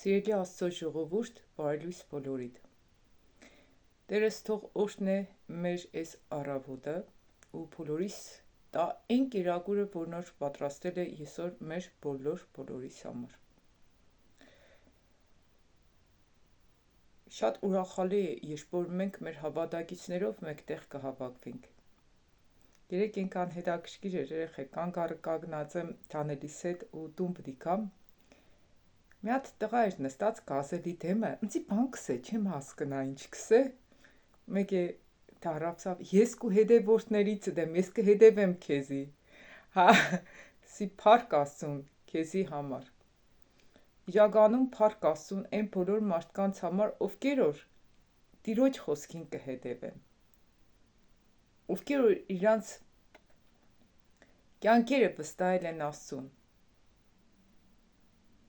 Սիրելի Աստծո ժողովուրդ, բարելույս բոլորիդ։ Տերս թող օրհնե մեր այս առավոտը ու բոլորիս տա այն կերակուրը, որ նոր պատրաստել է այսօր մեր բոլորիս համար։ Շատ ուրախալի է, երբ որ մենք մեր հավատակիցներով մեկտեղ կհավաքվենք։ Երեք այնքան հետաքրքիր էր, երեխեք, կանգ առը կանգնած եմ Թանելիս հետ ու տուն պիտի գամ։ Մի հատ տղա էր նստած գազելի դեմը, ինձի բան կսե, չեմ հասկնա ինչ կսե։ Մեկ է դարավցավ, ես կու հետևորդներից դեմ, ես կհետևեմ քեզի։ Հա, սի փառք Աստծուն քեզի համար։ Իրականում փառք Աստծուն այն բոլոր մարդկանց համար, ովքեր որ Տիրոջ խոսքին կհետևեն։ Ովքեր որ իրանց կյանքերը վստահել են Աստծուն։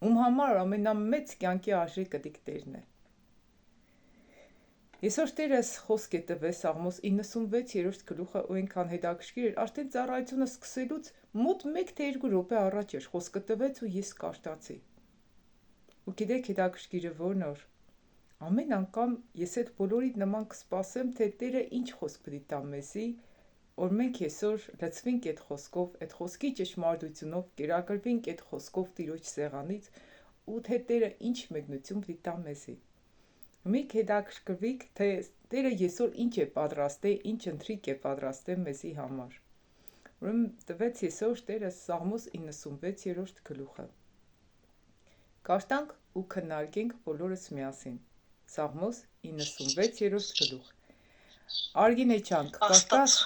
Ում համար ամենամեծ կյանքի արժեքը Տերն է։ Այսօր Տերս խոսք է տվել Սաղմոս 96-րդ գլուխը ու այնքան հետաքրքիր էր, արդեն ծառայությունը սկսելուց մոտ 1-2 րոպե առաջ էր խոսքը տվեց ու ես կարդացի։ Ու գիտեք հետաքրքիրը որն որ ամեն անգամ ես այդ բոլորիդ նման կսպասեմ, թե Տերը ինչ խոսք պիտի տա մեզի, որ մենք այսօր լցվենք այդ խոսքով, այդ խոսքի ճշմարտությունով, կերակրվենք այդ խոսքով Տիրոջ սեղանից ու թե Տերը ինչ մեկնություն պիտի տա մեզի։ Մի հետաքրքրվիկ, թե Տերը այսօր ինչ է պատրաստել, ինչ ընթրիք է պատրաստել մեզի համար։ Ուրեմն տվեց այսօր Տերը Սաղմոս 96-րդ գլուխը։ Կարդանք ու քննարկենք բոլորս միասին։ Սաղմոս 96-րդ գլուխ։ Արգինե ջան, կարդաս։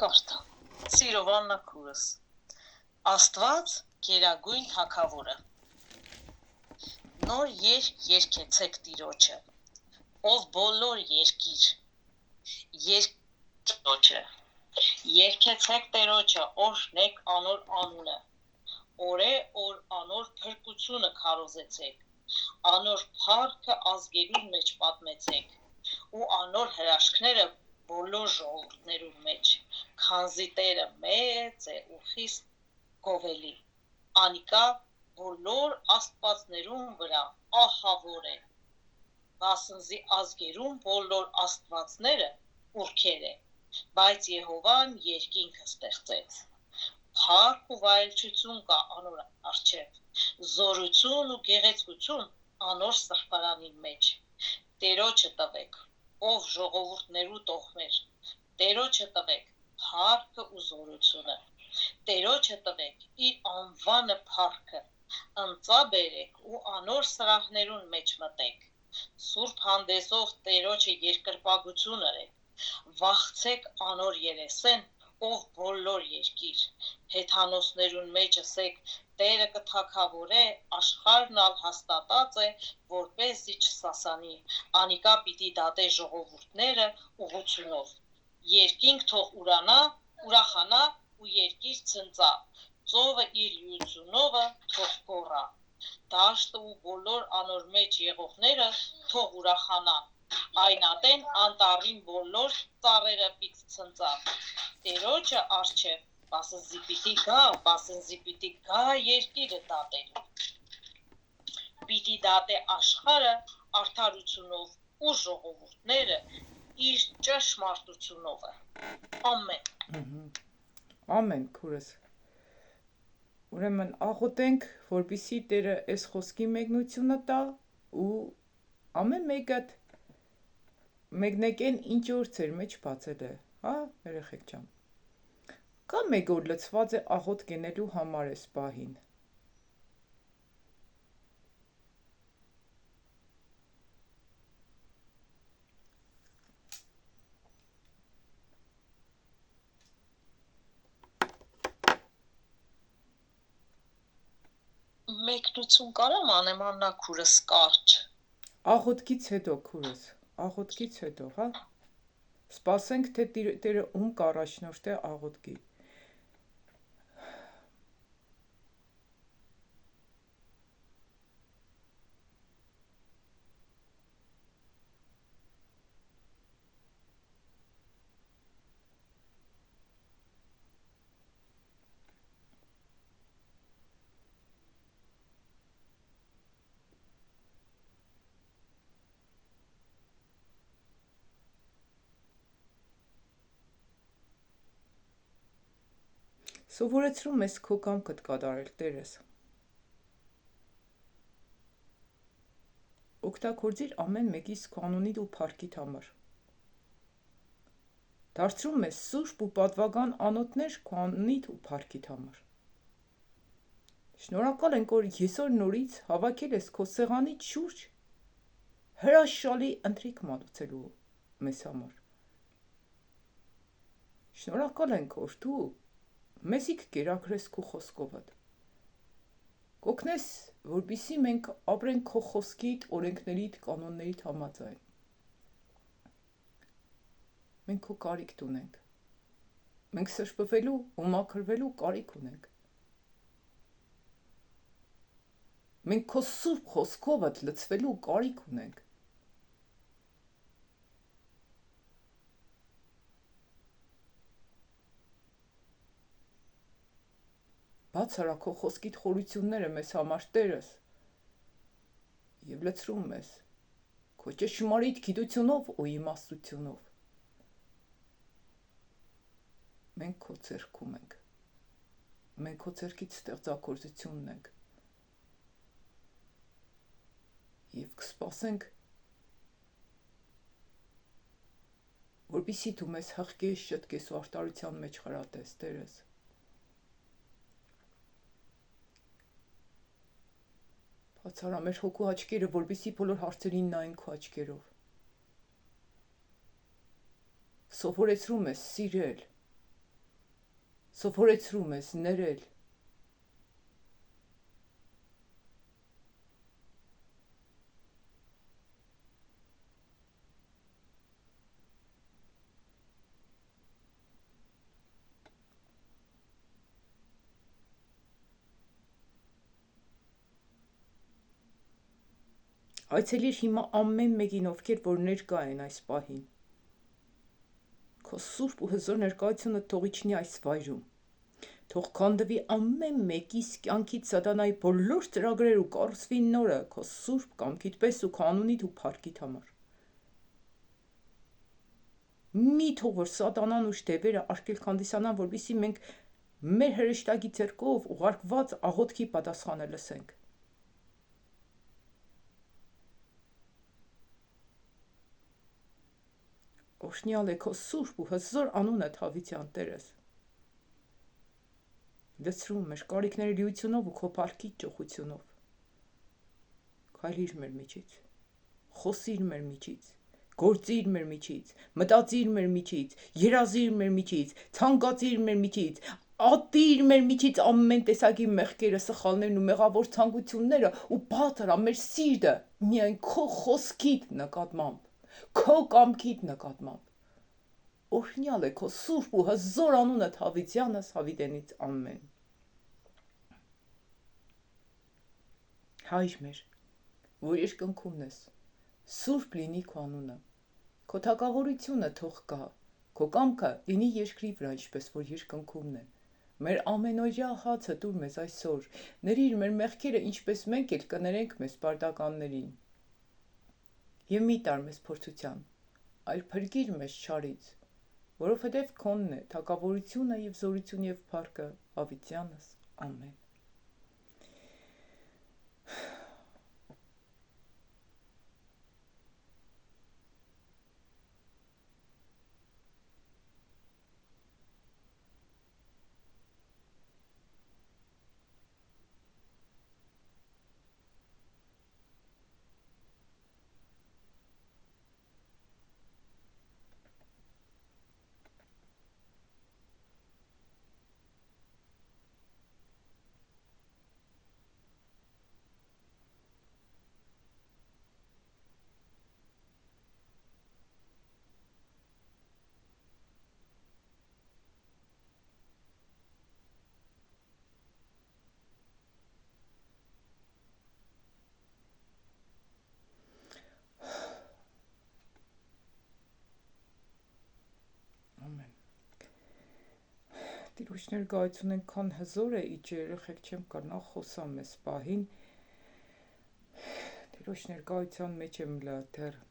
Կարդա։ Սիրով Աննա քուրս։ Աստված գերագույն թագավորը։ Նոր երգեցեք Տիրոջը, ով բոլոր երկիր։ Տիրոջը։ Երգեցեք Տերոջը, օրհնեք անոր անունը։ Օրե օր անոր փրկությունը քարոզեցեք, անոր փառքը ազգերուն մեջ պատմեցեք, ու անոր հրաշքները բոլոր ժողովուրդներուն մեջ, քանզի Տերը մեծ է ու խիստ գովելի, անիկա բոլոր աստվածներուն վրա ահավոր է, վասնզի ազգերուն բոլոր աստվածները ուրքեր է, բայց Եհովան երկինքը ստեղծեց, փառք ու վայելչություն կա անոր առջև, զորություն ու գեղեցկություն անոր սրբարանի մեջ, Տերոջը տվեք, ով ժողովուրդներու տոհմեր, Տերոջը տվեք փառքը ու զորությունը, Տերոջը տվեք իր անվանը փառքը, ընծա բերեք ու անոր սրահներուն մեջ մտեք, սուրբ հանդեսով Տերոջը երկրպագություն ըրեք, վախցեք անոր երեսեն, ով բոլոր երկիր, հեթանոսներուն մեջ ասեք, Տերը կթագավորե, աշխարհն ալ հաստատած է, որպեսզի չսասանի, անիկա պիտի դատե ժողովուրդները ուղղությունով, երկինք թող ուրախանա ու երկիր ցնծա, ծովը իր լիությունովը թող գոռա, դաշտը ու բոլոր անոր մեջ եղողները թող ուրախանան, այն ատեն անտառին բոլոր ծառերը պիտի ցնծան, Տերոջը առջև, բասնզի պիտի գա երկիրը դատելու, պիտի դատե աշխարհը արդարությունով ու ժողովուրդները իր ճշմարտությունովը, ամեն։ Ամեն, քուրս։ Ուրեմն աղոթենք, որպեսզի Տերը այս խոսքի մեկնությունը տա ու ամեն մեկդ մեկնեկեն ինչ որ ձեր մեջ բացել է, հա, երեխեք ջան։ Կա մեկ որ լցված է աղոթ կենելու համար էս պահին։ Մեկնություն կարամ անեմ Աննա քուրս կարճ։ Աղոթքից հետո, քուրս, աղոթքից հետո, հա։ Սպասենք, թե Տերը ում կառաջնորդի աղոթքի։ Սովորեցրում ես քո կամքդ կատարել, Տերս։ Օգտագործիր ամեն մեկիս կանոնիդ ու փառքիդ համար։ Դարձրում ես սուրբ ու պատվական անոթներ կանոնիդ ու փառքիդ համար։ Շնորհակալ ենք, որ եսօր նորից հավաքել ես քո սեղանիդ շուրջ հրաշալի ընթրիք մատուցելու մեզ համար։ Շնորհակալ ենք, որ դու մեզի կերակրես քո խոսքովդ։ Կօգնես, որպեսզի մենք ապրենք քո խոսքիդ, օրենքներիդ, կանոններիդ համաձայն։ Մենք քո կարիքդ ունենք։ Մենք սրբվելու ու մաքրվելու կարիք ունենք։ Մենք քո սուրբ խոսքովդ լցվելու կարիք ունենք։ Բաց արա քո խոսքիդ խորությունները մեզ համար, Տերս, և լցրում մեզ քո ճշմարիտ գիտությունով ու իմաստությունով։ Մենք քո ձեռքում ենք։ Մենք քո ձեռքից ստեղծագործությունն ենք։ Եվ կսպասենք, որպեսզի դու մեզ հղկես, շտկես ու արտարության մեջ խրատես, Տերս։ Բաց արա մեր հոգու աչքերը, որպեսզի բոլոր հարցերին նայեն քո աչքերով։ Սովորեցրում ես սիրել։ Սովորեցրում ես ներել։ Այցելիր հիմա ամեն մեկին, ովքեր որ ներկա են այս պահին։ Քո սուրբ ու հզոր ներկայությունը թող իջնի այս վայրում։ Թող քանդվի ամեն մեկիս կյանքից սատանայի բոլոր ծրագրեր ու կառուցվի նորը քո սուրբ կամքիդ պես ու կանոնիդ ու փառքիդ համար։ Մի թող որ սատանան ու շտևերը արկելք հանդիսանան, որպեսզի մենք մեր հրեշտակի ձեռքով ուղարկված աղոթքի պատասխանը լսենք։ Օրհնյալ է քո սուրբ ու հզոր անունը Դավիթյան, Տերս։ Լցրում մեր կարիքների լիությունով ու քո փառքի ճոխությունով։ Քայլիր մեր միջից, խոսիր մեր միջից, գործիր մեր միջից, մտածիր մեր միջից, երազիր մեր միջից, ցանկացիր մեր միջից, ատիր մեր միջից ամեն տեսակի մեղքերը, սխալներն ու մեղավոր ցանկությունները ու բաց արա մեր սիրտը միայն քո խոսքիդ նկատմամբ, քո կամքիդ նկատմամբ։ Օրհնյալ է քո սուրբ ու հզոր անունը Դավիթյանս հավիտենից ամեն։ Հայր մեր, որ երկնքումն ես, սուրբ լինի քո անունը, քո թագավորությունը թող գա, քո կամքը լինի երկրի վրա, ինչպես որ երկնքումն է։ Մեր ամենօրյա հացը տուր մեզ այսօր, ների՛ր մեր մեղքերը, ինչպես մենք էլ կներենք մեզ պարտականներին։ Եվ մի տար մեզ փորձության, այլ փրկիր մեզ չարից, որովհետև քոնն է թագավորությունը և զորությունը և փառքը հավիտյանս ամեն։ Տիրոջ ներկայությունը այնքան հզոր է, իջ երեխեք չեմ կարնա խոսամ ես պահին, Տիրոջ ներկայության մեջ եմ դեռ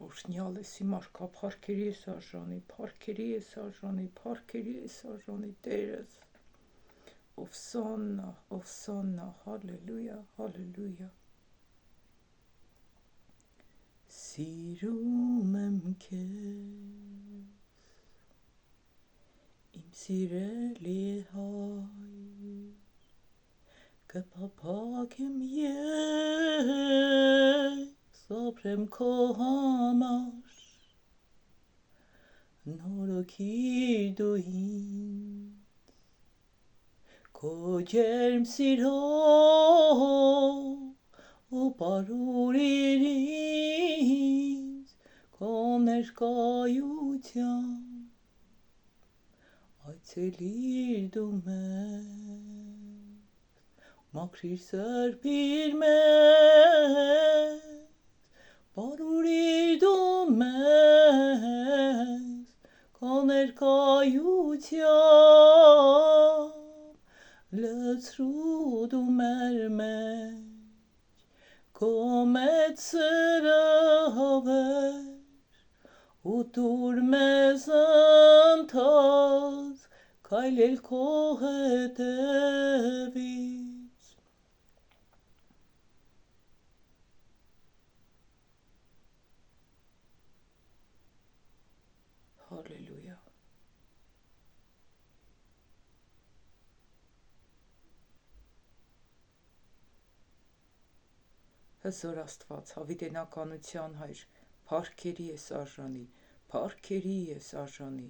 Օրհնյալ ես իմ արքա, փառքերի ես արժանի, փառքերի ես արժանի, փառքերի ես արժանի Տերս։ Ովսաննա, ովսաննա, հալելույա, հալելույա։ Սիրում եմ քեզ, իմ սիրելի հայր, կփափագեմ ես, ապրեմ քո համար, նորոգիր դու ինձ, քո ջերմ սիրով, ու պարուրիր ինձ, քո ներկայությամբ, այցելիր դու մեզ, մաքրիր սրբիր մեզ, պարուրիր դու մեզ, քո ներկայությամբ, լցրու դու մեր մեջ, քո մեծ սերը հավեր, ու տուր մեզ ընթաց, քայլել քո հետևից։ Հալելույա։ Հզոր Աստված, հավիտենականության հայր, փառքերի ես արժանի, փառքերի ես արժանի,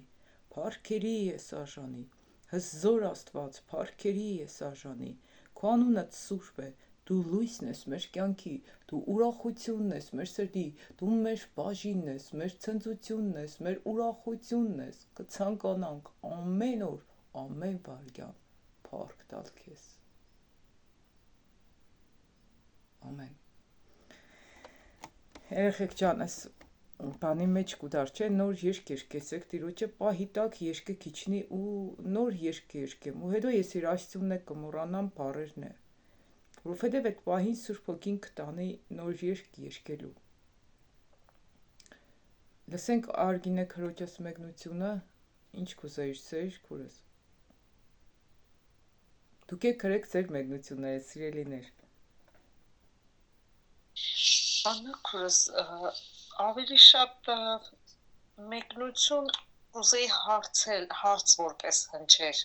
փառքերի ես արժանի, հզոր Աստված, փառքերի ես արժանի, քո անունդ սուրբ է, դու լույսն ես մեր կյանքի, դու ուրախությունն ես մեր սրտի, դու մեր բաժինն ես, մեր ցնծությունն ես, մեր ուրախությունն ես, կցանկանանք ամեն օր, ամեն վայրկյան փառք տալ քեզ։ Ամեն։ Երեխեք ջան, այս բանի մեջ կուդար չէ, նոր երկ երկեցեք, տիրոջը պահի տակ երկը քիչնի ու նոր երկ երկեմ, ու հետո ես իր աստյունն է կմոռանամ բառերն է, որովհետև այդ պահին Սուրբ Հոգին կտանի նոր երկ երկելու։ Լսենք Արգինե քրոջս մեկնությունը, ինչ կուզեիր սեր քուրս։ Դուք եք գրեք ձեր մեկնությունները, սիրելիներ։ Աննա քուրս ավելի շատ մեկնություն ուզեի հարց որպես հնչեր։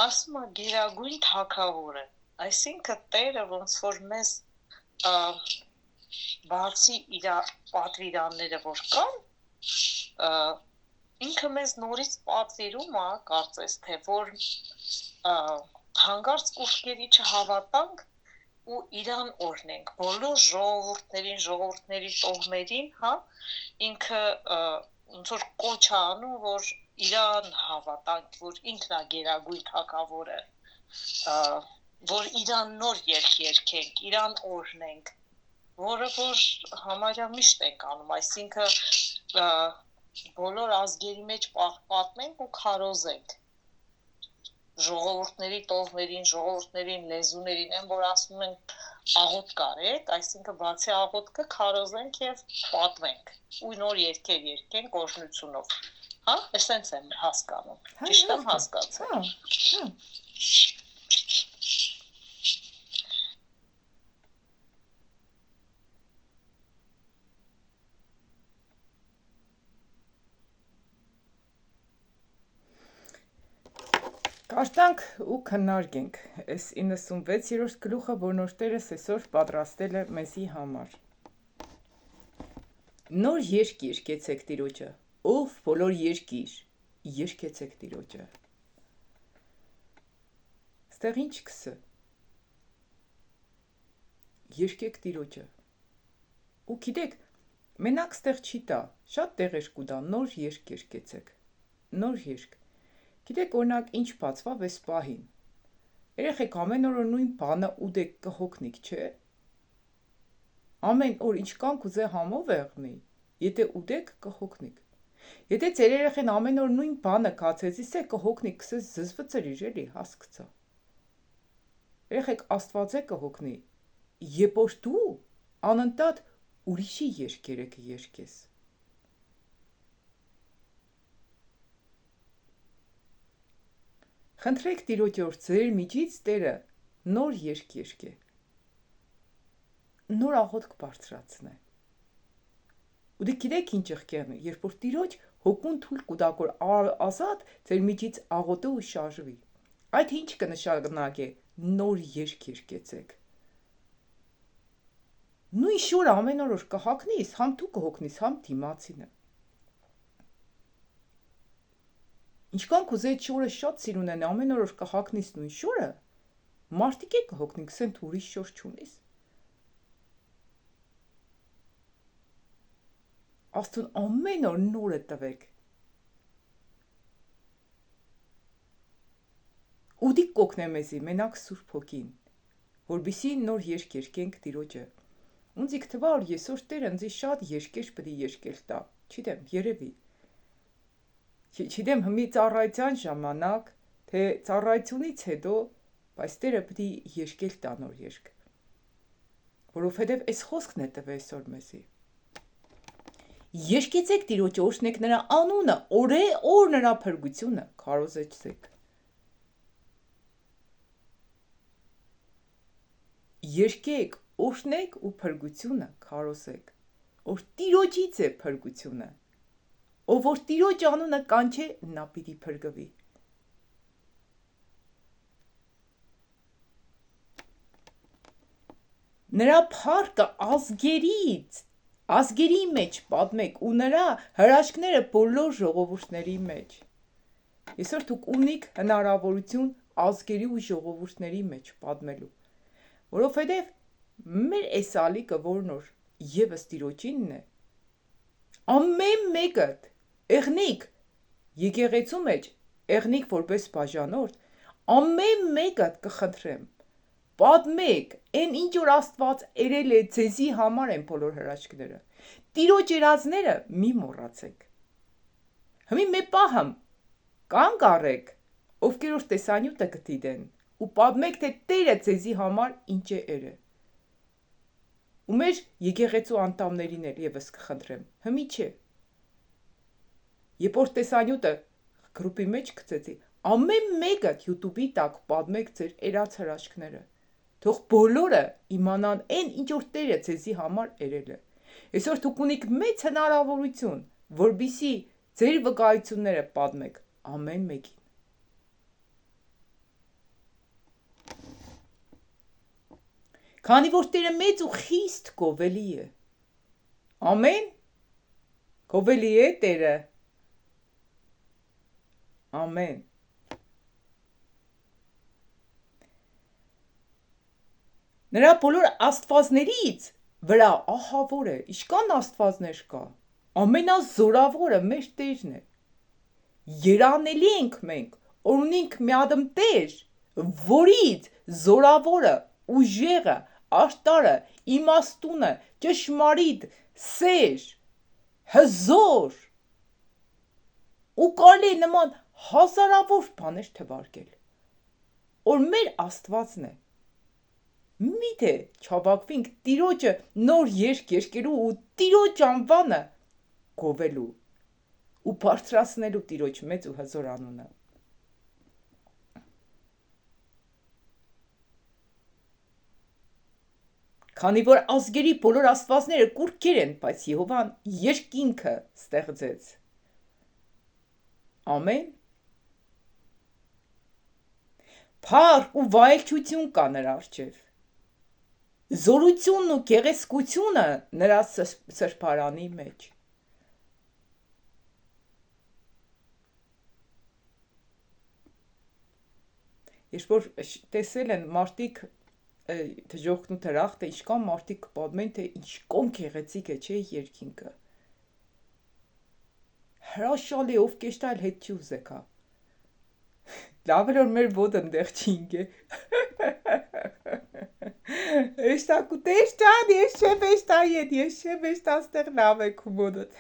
Ասում է գերագույն թագավորը, այսինքն Տերը ոնց որ մեզ բացի իր պատվիրանները որ կան, ինքը մեզ նորից պատվիրում է, կարծես թե որ հանգարց կուշկերի չհավատանք ու իրան օրհնենք բոլոր ժողովուրդների տոհմերին, հա, ինքը ոնց որ կոչ է անում, որ իրան հավատանք, որ ինքն է գերագույն թագավորը, որ իրան նոր երգ երգենք, իրան օրհնենք, որը որ համարյա միշտ ենք անում, այսինքն բոլոր ազգերի մեջ պատմենք ու քարոզենք ժողովուրդների տոհմերին, ժողովուրդներին, լեզուներին, են որ ասում են աղոթք արեք, այսինքն բացի աղոթքը քարոզենք եւ պատմենք ու նոր երգեր երգենք օրհնությունով, հա, էսենց եմ հասկանում, ճիշտ եմ հասկացել։ Հա։ Կարտանք ու քննարկենք այս 96-րդ գլուխը, որ նոր Տերս այսօր պատրաստել է մեզի համար։ Նոր երկ երկեցեք Տիրոջը, ով բոլոր երկիր, երկեցեք Տիրոջը։ Ստեղ ինչ կսը։ Երկեք Տիրոջը։ Ու գիտեք, մենակ ստեղ չի տա, շատ տեղեր կուտա, նոր երկ երկեցեք։ Նոր երկ։ Գիտեք, օրինակ, ինչ բացվավ այս պահին։ Երեխեք ամեն օր նույն բանը ուտեք կհոգնիկ, չէ։ Ամեն օր ինչ կան կուզե համով եղնի, եթե ուտեք կհոգնիկ։ Եթե ձեր երեխեն ամեն օր նույն բանը կացեցիս է կհոգնի, կսես զզվծր իր էլի հասկացա։ Երեխեք Աստված է կհոգնի, երբ որ դու անընդհատ ուրիշի երգերը կերգես։ Խնդրեք Տիրոջ, որ ձեր միջից Տերը նոր երգ երգե, նոր աղոթք բարձրացնե։ Ու դե գիտեք ինչ եղքերն է, երբ որ Տիրոջ հոգուն թույլ կուտակ, որ ազատ ձեր միջից աղոթը ու շարժվի։ Այդ ինչ կնշանակե նոր երգ երգեցեք։ Նույն շորը ամեն օր կհագնիս, համ դու կհոգնիս, համ դիմացինը։ Ինչքան կուզեի շորը շատ սիրուն են, ամեն օր կհագնիս նույն շորը, մարդիկ է կհոգնին, կսեն դու ուրիշ շոր չունիս։ Աստուն ամեն օր նորը տվեք։ Ուդիկ կօգնե մեզի, մենակ Սուրբ Հոգին, որբիսի նոր երգ երգենք Տիրոջը։ Ունձիք թվա, որ եսօր Տերը ինձի շատ երգեր պիտի երգել տա, չգիտեմ, երևի։ Չգիտեմ հմի ծառայության ժամանակ, թե ծառայությունից հետո, բայց Տերը պիտի երգել տա նոր երգ։ Որովհետև այս խոսքն է տվել այսօր մեզի։ Երգեցեք Տիրոջը, օրհնեք նրա անունը, օր նրա փրկությունը քարոզեցեք։ Երգեք, օրհնեք ու փրկությունը քարոզեք։ Որ Տիրոջից է փրկությունը։ Ով որ Տիրոջ անունը կանչե, նա պիտի փրկվի։ Նրա փառքը ազգերի մեջ պատմեք ու նրա հրաշքները բոլոր ժողովուրդների մեջ։ Այսօր դուք ունիք հնարավորություն ազգերի ու ժողովուրդների մեջ պատմելու, որովհետև մեր այս ալիքը որն որ եւս Տիրոջինն է, ամեն մեկըդ եղնիկ եկեղեցու մեջ, եղնիկ որպես բաժանորդ, ամեն մեկըդ կխնդրեմ, պատմեք, այն ինչ որ Աստված երել է ձեզի համար են բոլոր հրաշքները, Տիրոջ երազները մի մոռացեք։ Հիմի մի պահամ կանգ առեք, ովքեր որ տեսանյութը կդիտեն, ու պատմեք, թե Տերը ձեզի համար ինչ է երել։ Ու մեր եկեղեցու անդամներին էլ եւս կխնդրեմ, հիմի չէ։ Երբ որ տեսանյութը գրուպի մեջ գցեցի, ամեն մեկը YouTube-ի տակ պատմեք ձեր երած հրաշքները։ Թող բոլորը իմանան այն ինչ որ Տերը ձեզի համար երել է։ Այսօր դուք ունիք մեծ հնարավորություն, որբիսի ձեր վկայությունները պատմեք ամեն մեկին։ Քանի որ Տերը մեծ ու խիստ գովելի է։ Ամեն։ Գովելի է Տերը։ Ամեն։ Նրա բոլոր աստվածներից վրա ահավոր է, իշքան աստվածներ կա, ամենազորավորը մեր Տերն է, երանելի ենք մենք, որ ունենք մի ադմ Տեր, որից զորավորը, ուժեղը, արտարը, իմաստունը, ճշմարիտ, սեր, հզոր, ու կարելի նման հազարավոր բաներ թվարկել, որ մեր Աստվածն է, միթե չավակվինք Տիրոջը նոր երգ երգելու ու Տիրոջ անվանը գովելու ու բարձրացնելու Տիրոջ մեծ ու հզոր անունը։ Քանի որ ազգերի բոլոր աստվածները կուռքեր են, բայց Եհովան երկինքը ստեղծեց։ Ամեն։ Փառք ու վայելչություն կա նրա առջև։ Զորությունն ու գեղեցկությունը նրա սրբարանի մեջ։ Երբ որ տեսել են մարդիկ դժոխքն ու դրախտը, ինչքան մարդիկ պատմեն, թե ինչքան գեղեցիկ է, չէ, երկինքը։ Հրաշալի ով կեշտալ հետ չի ուզեկա։ Լավ էր որ մեր ոտը ընդեղ չինգե։ Esta cu tești ești ce vești aiet, ești ce vești asternave cu modot։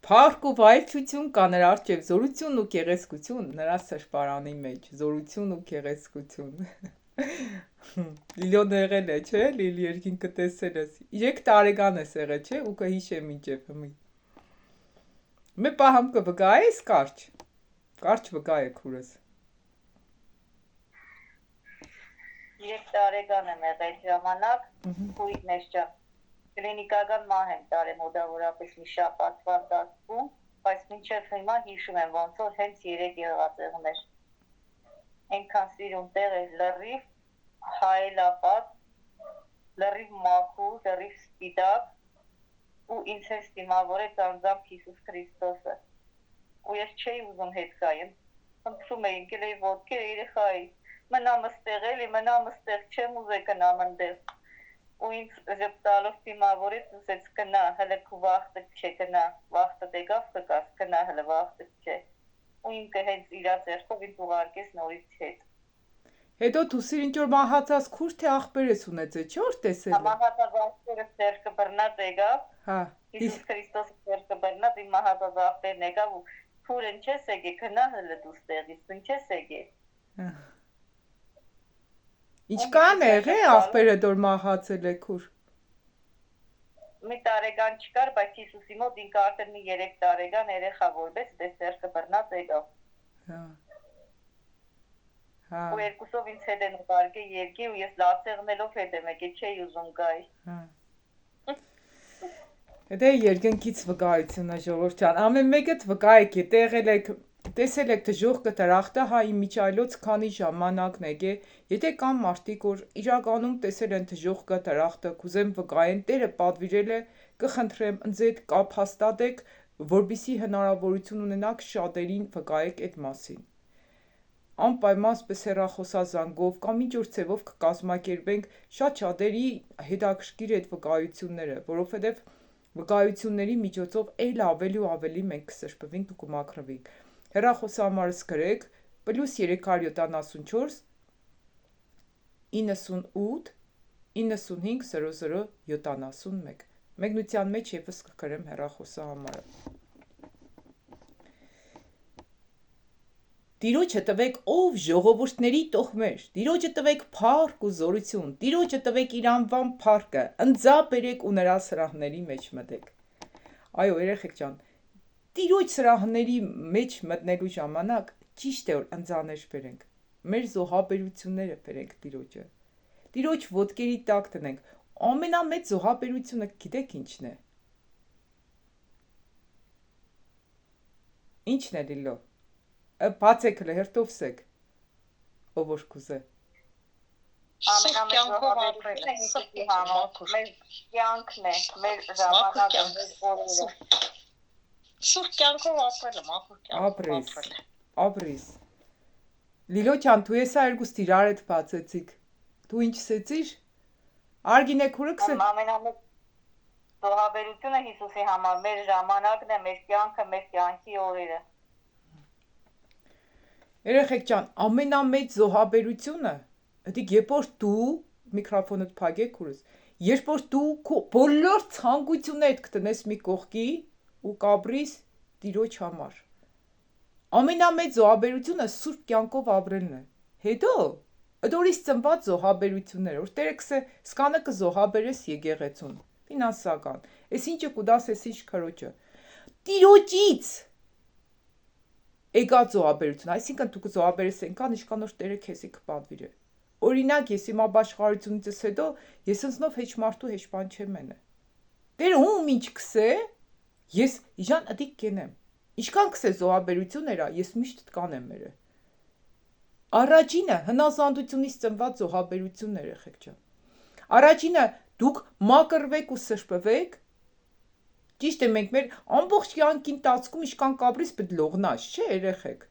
Փառք ու վայելչություն կա նրա առջև, զորություն ու գեղեցկություն նրա սրբարանի մեջ, զորություն ու գեղեցկություն։ Լիլոն եղել է, չէ՞, Լիլի երկինքը տեսել ես։ 3 տարեկան ես եղել, չէ՞, ու կհիշեմ ինչև հմի։ Մե պահամ կվգա ես կարճ։ Կարճ վգա է քուրս։ 3 տարեկան եմ եղել ժամանակ, քույրներ ջան։ Կլինիկական մահ եմ տարել մոտավորապես մի շաբաթվա դասում, բայց մինչև հիմա հիշում եմ ոնց որ հենց 3 եղածեղներ։ Այնքան սիրուն տեղ էր լրիվ հայելապատ, լրիվ մաքուր, լրիվ սպիտակ ու ինձ հետ դիմավորեց անձամբ Հիսուս Քրիստոսը։ Ու ես չէի ուզում հետ գայեմ։ Խնդրում էի գլեի ոտքերը երեխայի, մնամ ստեղ էլի, մնամ ստեղ, չեմ ուզե գնամ այնտեղ։ Ու ինձ ժպտալով դիմավորեց ու ասեց գնա, հələ քո վախտը չէ, գնա, վախտը դեկավ կգաս, գնա հələ վախտը չէ։ Ու ինքը հենց իր ձեռքով ինձ ուղարկեց նորից հետ։ Հետո դու սիր ինչ որ մահացած քուր թե ախպեր ես ունեցել, չէ՞ որ տեսել ես։ Մահացած ախպերը ձեռքը բռնած եկավ։ Հա։ Հիսուս Քրիստոսը ձեռքը բռնած իմ մահացած ախպերն եկավ ու քուրն չես եկե, գնա հələ դու ստեղից, դու չես եկե։ Ինչքան է եղել ախպերը դոր մահացել է քուր։ Մի տարեկան չկար, բայց Հիսուսի մոտ ինքը արդեն մի 3 տարեկան երեխա որպես դες ձեռքը բռնած եկավ։ Հա։ Հա։ Ու երկուսով ինձ հետ են ուղարկել երկի ու ես լացեղնելով հետ եմ եկել, չէի ուզում գայ։ Հա։ Դա երկնքից վկայությունը ժողովուրդ ջան, ամեն մեկդ վկա եք, տեղել եք, տեսել եք դժոխ կտրախտը, հա իմիջայլոց քանի ժամանակն եկե, եթե կան մարդիկ, որ իրականում տեսել են դժոխ կտրախտը, կուզեմ վկայեն, Տերը պատվիրել է, կխնդրեմ ինձ հետ կապ հաստատեք, որպեսզի հնարավորություն ունենաք շատերին վկայեք այդ մասին։ Անպայման սպես հեռախոսազանգով կամ ինչ որ ձևով կկազմակերպենք շատ շատերի հետաքրքիր այդ վկայությունները, որովհետև վկայությունների միջոցով էլ ավելի ու ավելի մենք կսրբվենք ու կմաքրվենք։ Հեռախոսահամարս գրեք +374 98 95 00 71։ Մեկնության մեջ եւս կգրեմ հեռախոսահամարը։ Տիրոջը տվեք ով ժողովուրդների տոհմեր, Տիրոջը տվեք փառք ու զորություն, Տիրոջը տվեք իր անվան փառքը, ընձա բերեք ու նրա սրահների մեջ մտեք։ Այո, երեխեք ջան, Տիրոջ սրահների մեջ մտնելու ժամանակ ճիշտ է որ ընձաներ բերենք, մեր զոհաբերությունները բերենք Տիրոջը, Տիրոջ ոտքերի տակ տնենք, ամենամեծ զոհաբերությունը գիտեք ինչն է։ Ինչն է Լիլո։ Բացեք հերթով սեք, ով որ կուզե։ Կյանքով ապրելը, մեր կյանքն է, մեր ժամանակը, մեր օրերը։ Սուրբ կյանքով ապրելը, մաքուր կյանքով ապրելը։ Ապրիս։ Լիլո ջան, դու եսա երկուստ իրար հետ բացեցիք։ Դու ինչ սեցիր։ Արգինե քուրը կսե։ Ամենամեծ զոհաբերությունը Հիսուսի համար մեր ժամանակն է, մեր կյանքը, մեր կյանքի օրերը։ Երեխեք ջան, ամենամեծ զոհաբերությունը, դիք երբ որ դու միկրոֆոնդ փակեք քուրս, երբ որ դու քո բոլոր ցանկություններդ կտնես մի կողքի ու կապրիս Տիրոջ համար։ Ամենամեծ զոհաբերությունը սուրբ կյանքով ապրելն է։ Հետո դորից ծնված զոհաբերություններ, որ Տերը կսե սկանը կզոհաբերես եկեղեցուն, ֆինանսական։ Էս ինչը կուդաս էս ինչ քրոջը։ Տիրոջից եկած զոհաբերություն, այսինքն դու կզոհաբերես այնքան, ինչքան որ Տերը քեզի կպատվիրե։ Օրինակ, ես իմ ապաշխարությունից հետո ես ընձնով հեչ մարդու հեչ բան չեմ մենը։ Տերը ում ինչ կսե, ես իժան ըդիկ կենեմ։ Ինչքան կսե զոհաբերությունները, ես միշտ կանեմ մերը։ Առաջինը հնազանդությունից ծնված զոհաբերություններ եղեք ջան։ Առաջինը դուք մակրվեք ու սրբվեք։ Ճիշտ է, մենք մեր ամբողջ կյանքի ընթացքում ինչքան կապրիս պետք լողնաս, չէ, երեխեք։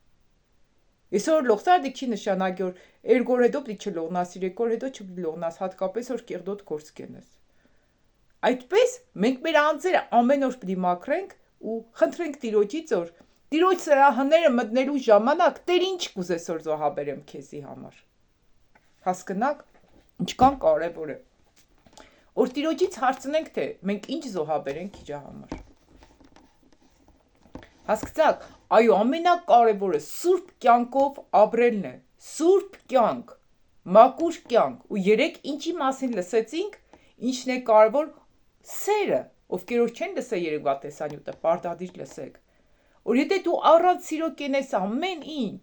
Այսօր լողնալ դիք չի նշանակի որ երկու օր հետո պետք չլողնաս, երեք օր հետո չլողնաս, հատկապես որ կեղդոտ գործ կենես։ Այդպես մենք մեր անձերը ամեն օր պետք է մաքրենք ու խնդրենք Տիրոջից որ Տիրոջ սրահները մտնելու ժամանակ Տեր ինչ կուզես որ զոհաբերեմ քեզի համար։ Հասկնաք, ինչքան կարևոր է։ Որ Տիրոջից հարցնենք թե մենք ինչ զոհաբերենք իր համար։ Հասկացաք, այո, ամենակարևորը սուրբ կյանքով ապրելն է։ Սուրբ կյանք, մակուր կյանք ու երեք ինչի մասին լսեցինք, ինչն է կարևոր սերը, ովքեր որ չեն լսել երեկվա տեսանյութը, պարտադիր լսեք, որ եթե դու առանց սիրո կենես ամեն ինչ,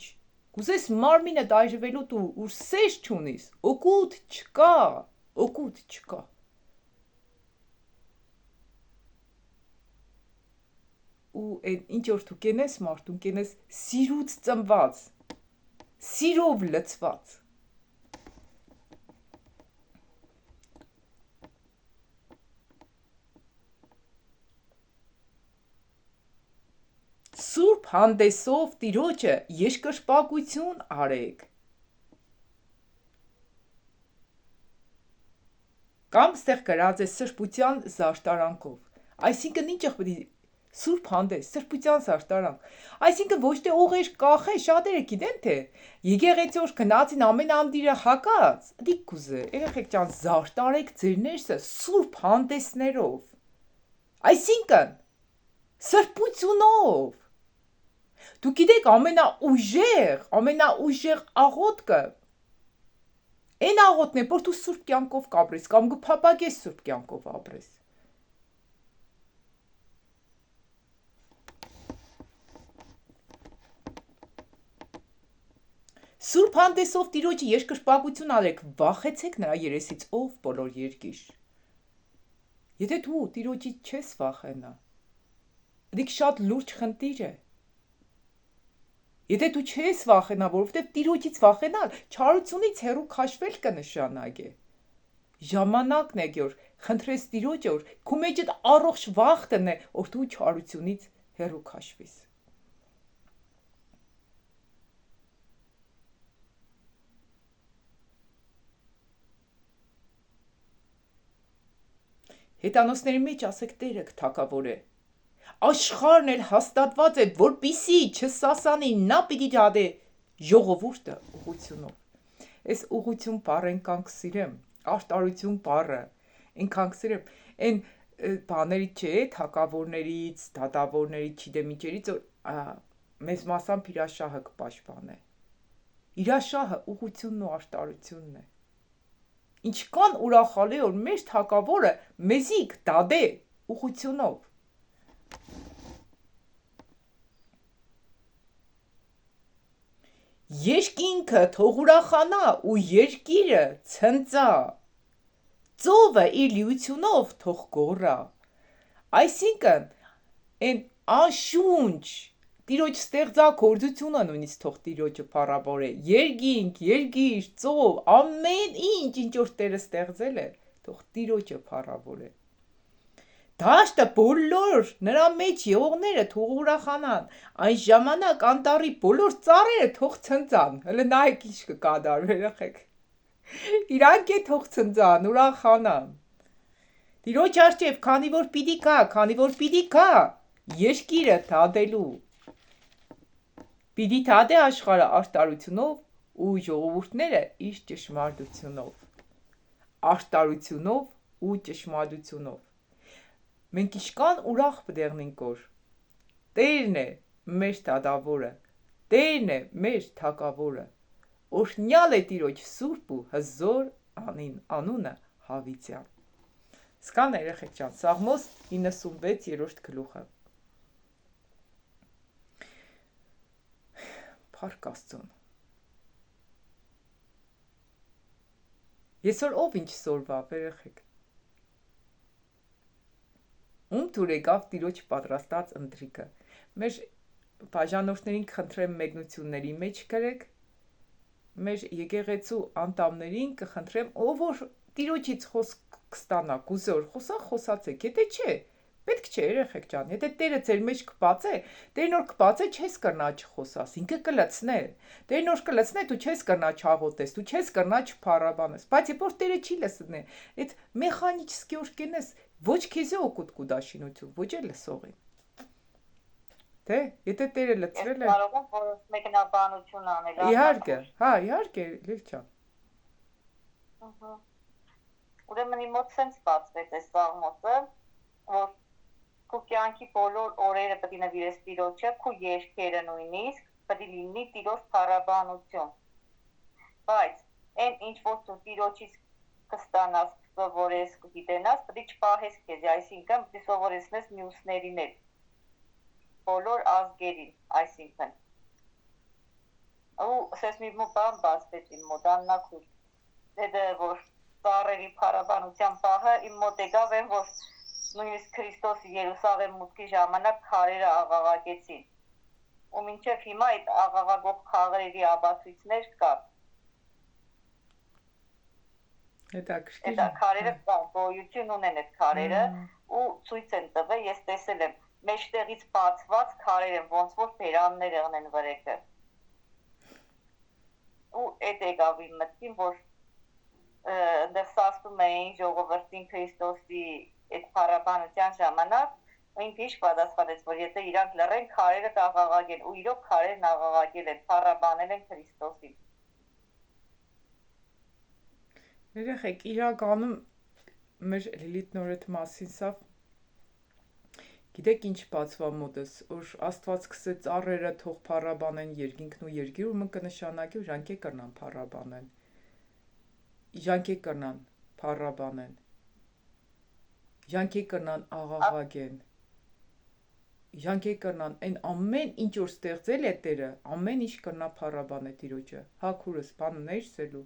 կուզես մարմինը դայժվելու ու սեր չունիս, օգուտ չկա, ու ինչ որ դու կենես մարդուն, կենես սիրուց ծնված, սիրով լցված, Սուրբ հանդեսով Տիրոջը երկրպագություն արեք, կամ ստեղ գրած է սրբության զարդարանքով, այսինքն ինչ պետք է Սուրբ հանդես, սրբության զարդարանք, այսինքն ոչ թե օղեր կախե, շատերը գիտեն թե, եկեղեցի որ գնացին ամեն անդիրը հակած, դիք կուզե, երեխեք ջան, զարդարեք ձեր ներսը սուրբ հանդեսներով, այսինքն սրբությունով, դու գիտեք ամենաուժեղ աղոթքը, այն աղոթն է, որ դու սուրբ կյանքով կապրես, կամ դու փափագես սուրբ կյանքով ապրես, Սուրբ հանդեսով Տիրոջը երկրպագություն արեք, վախեցեք նրա երեսից, ով բոլոր երկիր։ Եթե դու Տիրոջից չես վախենա, դիք շատ լուրջ խնդիր է։ Եթե դու չես վախենա, որովհետև Տիրոջից վախենալ չարությունից հեռու քաշվել կնշանակե։ Ժամանակն է, որ խնդրես Տիրոջը, որ քո մեջդ առողջ վախ տնե, որ դու չարությունից հեռու քաշվես։ Հետանոսների մեջ ասեք Տերը թագավոր է, աշխարհն էլ հաստատված է, որպիսի չսասանի, նա պիտի դադե ժողովուրդը ուղղությունով։ Այս ուղղություն բառը ինքանք սիրեմ, արտարություն բառը ինքանք սիրեմ, այն բաներից չէ, թագավորներից, դատավորներից, չդեմիջերից, որ մեզ մասամբ իրաշահը կպաշտպանե։ Իրաշահը ուղղությունն ու արտարությունն է։ Ինչքան ուրախալի որ մեր թագավորը մեզի կդադե ուղղությունով։ Երկինքը թող ուրախանա ու երկիրը ցնծա, ծովը իր լիությունով թող գոռա։ Այսինքն այն անշունչ Տիրոջ ստեղծագործությունը նույնիսկ թող Տիրոջը փառաբորե, երկինք, երկիր, ծով, ամեն ինչ որ Տերը ստեղծել է, թող Տիրոջը փառաբորե։ Դաշտը բոլոր նրա մեջ եղողները թող ուրախանան, այն ժամանակ անտառի բոլոր ծառերը թող ցնծան, հələ նայեք ինչ կկատարվի երեխեք։ Իրանք է թող ցնծան, ուրախանան։ Տիրոջ արչև, քանի որ պիտի գա, երկիրը դադելու։ Պիտի դադե աշխարհը արտարությունով ու ժողովուրդները իր ճշմարտությունով։ Արտարությունով ու ճշմարտությունով։ Մենք իշքան ուրախ բդեղնենք որ Տերն է մեր դատավորը, Տերն է մեր թագավորը, օրհնյալ է Տիրոջ սուրբ ու հզոր անունը հավիտյան։ Սկան երեխեք ջան, Սաղմոս 96-րդ գլուխը։ Փառք Աստծուն։ Եսօր ով ինչ սորվա, երեխեք։ Ում դուր եկավ Տիրոջ պատրաստած ընթրիքը։ Մեր բաժանորդներին խնդրեմ մեկնությունների մեջ գրեք, մեր եկեղեցու անդամներին կխնդրեմ, ով որ Տիրոջից խոսք կստանա, կուզոր խոսացեք, եթե չէ, պետք չէ երեխեք ջան, եթե Տերը ձեր մեջ կբացե, Տերն որ կբացե չես կրնա չխոսաս, ինքը կլցնե, Տերն որ կլցնե դու չես կրնա չաղոթես, դու չես կրնա չփառաբանես, բայց երբ որ Տերը չի լցնե, այդ մեխանիչսկի որ կենես, ոչ քեզի օգուտ կուտա շինություն, ոչ էլ լսողին։ Թե, եթե Տերը լցրել է։ Կարող եմ որ մեկնաբանություն անել։ Իհարկե, հա, իհարկե, Լիլչան։ Ուրեմն իմ մոտ sense բացվեց այս Սաղմոսը, որ քո կյանքի բոլոր օրերը պետք է նվիրես Տիրոջը, քո երկերը նույնիսկ պետք է լինի Տիրոջ փառաբանություն։ Բայց Այն ինչ որ դու տիրոջից կստանաս, սովորես, կգիտենաս, պետք է չպահես քեզ, այսինքն պետք է սովորեցնես մյուսներին էլ, բոլոր ազգերին, այսինքն։ Ու ասես մի բան բացվեց իմ մոտ, աննակուր, դա որ ծառերի փառաբանության պահը իմ մոտ եկավ են, որ նույնիսկ Քրիստոսի Երուսաղեմ մուտքի ժամանակ քարերը աղաղակեցին։ Ու մինչև հիմա այդ աղաղակող քարերի աբացույցներ կան։ Հետաքրքիր։ Դա քարերը կան, գոյություն ունեն այդ քարերը ու ցույց են տվել, ես տեսել եմ, մեջտեղից բացված քարեր են, ոնց որ բերաններ եղնեն վրեկը։ Ու այդ եկավ իմ մտքին, որ այնտեղ սաստում էին ժողովրդին Քրիստոսի այդ փառաբանության ժամանակ, ու ինքը ինչ պատասխանեց, որ եթե իրանք լռեն, քարերը կաղաղակեն, ու իրոք քարերն աղաղակել են, փառաբանել են Քրիստոսին։ Երեխեք, իրականում մեր Լիլիթ նորեթ մասին սավ, գիտեք ինչ բացվա մոդս, որ Աստված սկսեց ծառերը թող փառաբանեն երկինքն ու երկիր, ու մը կնշանակի որ իրանք կրնան փառաբանեն։ Իրանք կրնան փառաբանեն։ Իրանք կրնան աղաղակեն։ Իրանք կրնան այն ամեն ինչ որ ստեղծել է Տերը, ամեն ինչ կրնա փառաբանե Տիրոջը։ Հակուրս բան ներսելու։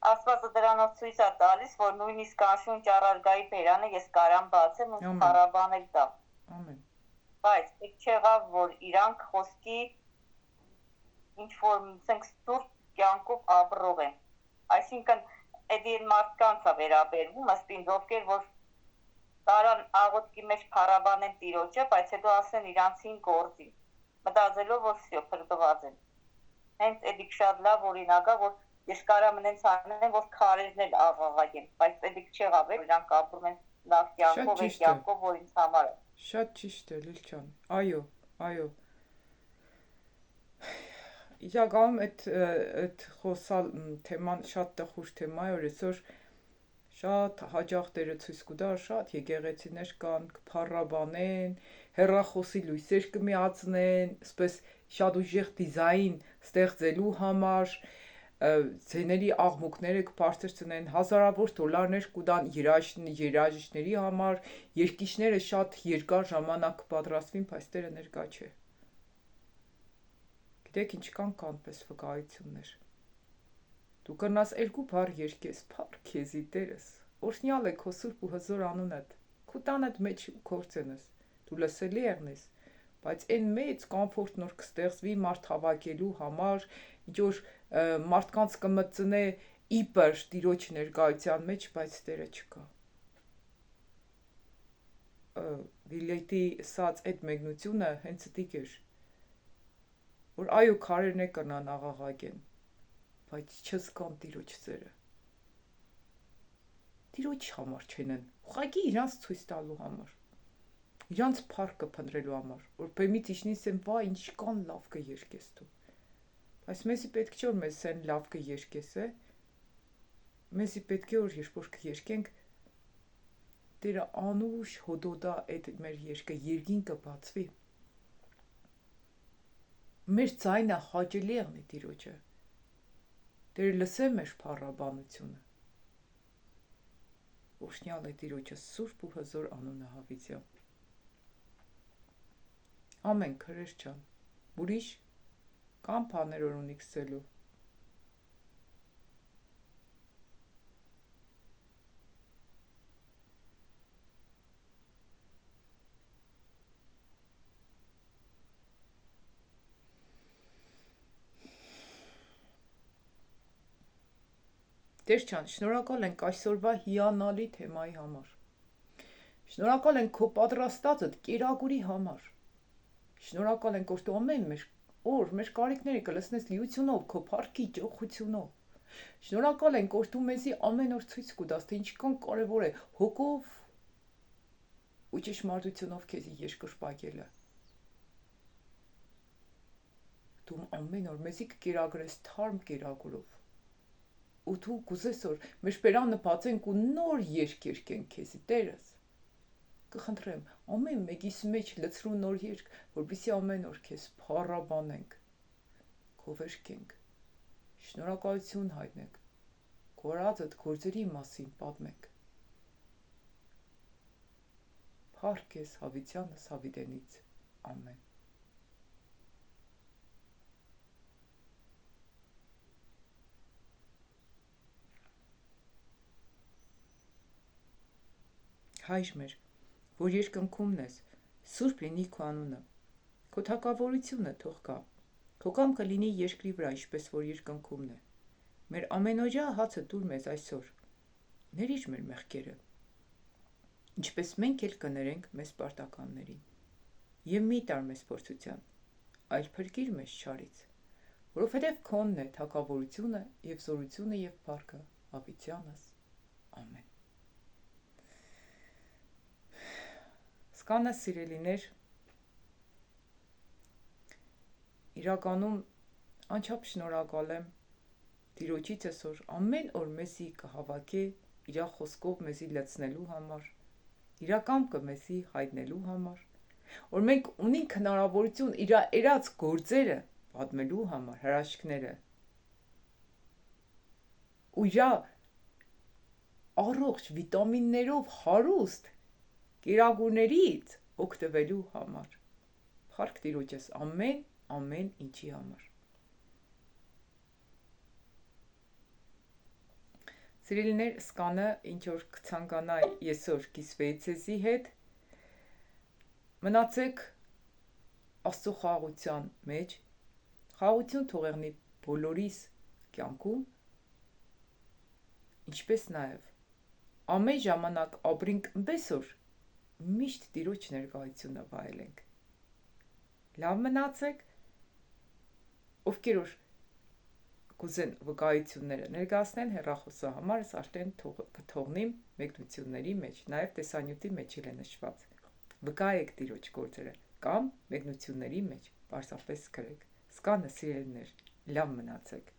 Աստվածը դրանով ցույց է տալիս, որ նույնիսկ աշուն ճառարգայի բերանը ես կարամ բացեմ ու փառաբանել դա։ Ամեն։ Բայց պետք չեղավ, որ իրանք խոսքի ինչ որ ասենք սուրբ կյանքով ապրող են։ Այսինքն այդ մարդկանց է վերաբերվում, ըստ ինձ, ովքեր որ տարան աղոթքի մեջ փառաբանեն Տիրոջը, բայց հետո ասեն իրանցին գործի, մտածելով որ всё փրկված են։ Հենց էդիկ շատ լավ օրինակ է, որ ես կարամ նենց անեմ, որ քարերն էլ աղաղակեն, բայց պետք չեղավ, իրանք ապրում են լավ կյանքով, այդ կյանքով, որ ինձ համար է։ Շատ ճիշտ է, Լիլ ջան։ Այո, այո։ Իրականում այդ խոսալ թեման շատ տխուր թեմա է, որ այսօր շատ հաճախ Տերը ցույց կտա, շատ եկեղեցիներ կան, կփառաբանեն, հեռախոսի լույսեր կմիացնեն, այսպես շատ ուժեղ դիզայն ստեղծելու համար, ձեների աղմուկները կբարձրացնեն, հազարավոր դոլարներ կուտան երաժիշտների համար, երկիշները շատ երկար ժամանակ կպատրաստվին, բայց Տերը ներկա չէ։ Գիտեք ինչքան կան պես վկայություններ։ Դու կրնաս երկու բառ երկես, փառք քեզի Տերս, օրհնյալ է քո սուրբ ու հզոր անունդ, քո տանդ մեջ գործենս, դու լսելի եղնես, բայց այն մեծ կոմֆորտ նոր կստեղծվի մարդ հավաքելու համար, ինչ որ մարդկանց կմտնե իբր Տիրոջ ներկայության մեջ, բայց Տերը չկա։ Լիլիթի ասած այդ մեկնությունը հենց դիկ էր, որ այո քարերն է կրնան աղաղակեն, բայց չզգան Տիրոջ սերը։ Տիրոջ համար չեն, ուղղակի իրանց ցույց տալու համար, իրանց փառքը փնտրելու համար, որ բեմից իջնից են վա ինչքան լավ կերկես դու։ Բայց մեզի պետք չէ որ մեզ այն լավ կերկես է, մեզի պետք է որ երբ որ կերկենք Տերը անուշ հոդոդա այդ մեր երկը երկինքը բացվի։ Մեր ձայնը հաճելի եղնի Տիրոջը։ Տերը լսե մեր փառաբանությունը։ Օրհնյալ է Տիրոջը սուրբ ու հզոր անունը հավիտյան։ Ամեն քրեր ջան։ Ուրիշ կամ բաներ որ ունի քսելու։ Տեր ջան, շնորհակալ ենք այսօրվա հիանալի թեմայի համար։ Շնորհակալ ենք քո պատրաստածդ կերակուրի համար։ Շնորհակալ ենք որ դու ամեն մեր կարիքները կլսնես լիությունով, քո փառքի ճոխությունով։ Շնորհակալ ենք որ դու մեզի ամեն օր ցույց կտաս, թե ինչքան կարևոր է հոգով ու ճշմարտությունով քեզի երկրպագելը։ Դու ամեն օր մեզի կկերակրես թարմ կերակուրով։ Ու դու կուզես որ մեր բերանը բացենք ու նոր երկ երկենք քեզի Տերս։ Կխնդրեմ ամեն մեկիս մեջ լցրու նոր երկ, որպեսզի ամեն օր քեզ փառաբանենք, քովերկենք, շնորհակալություն հայտնեք, կորածդ գործերի մասին պատմեք։ Փառք ես հավիտյանս հավիտենից, ամեն։ Հայր մեր, որ երկնքումն ես, սուրբ լինի քո անունը, քո թագավորությունը թող գա, քո կամքը լինի երկրի վրա, ինչպես որ երկնքումն է, մեր ամենօրյա հացը տուր մեզ այսօր, ներիր մեր մեղքերը, ինչպես մենք էլ կներենք մեզ պարտականներին, և մի տար մեզ փորձության, այլ փրկիր մեզ չարից, որովհետև քոնն է թագավորությունը և զորությունը և փառքը հավիտյանս, ամեն։ Սկանս սիրելիներ, իրականում անչափ շնորհակալ եմ Տիրոջից այսօր ամեն օր մեզի կհավաքի իր խոսքով մեզի լցնելու համար, իր կամքը մեզի հայտնելու համար, որ մենք ունենք հնարավորություն իր երած գործերը պատմելու համար, հրաշքները, ու իր առողջ վիտամիններով հարուստ կերակուրներից օգտվելու համար, փառք Տիրոջս ամեն ինչի համար։ Սիրելիներ, սկանը ինչ որ կցանկանա եսօր կիսվեի ձեզի հետ, մնացեք Աստծո խաղաղության մեջ, խաղաղություն թող եղնի բոլորիս կյանքում, ինչպես նաև ամեն ժամանակ ապրենք այնպես որ միշտ Տիրոջ ներկայությունը վայելենք։ Լավ մնացեք, ովքեր որ կուզեն վկայությունները ներկայացնեն հեռախոսահամարս արդեն կթողնիմ մեկնությունների մեջ, նաև տեսանյութի մեջ էլ է նշված։ Վկայեք Տիրոջ գործերը կամ մեկնությունների մեջ պարզապես գրեք։ Սկանը սիրելիներ, լավ մնացեք։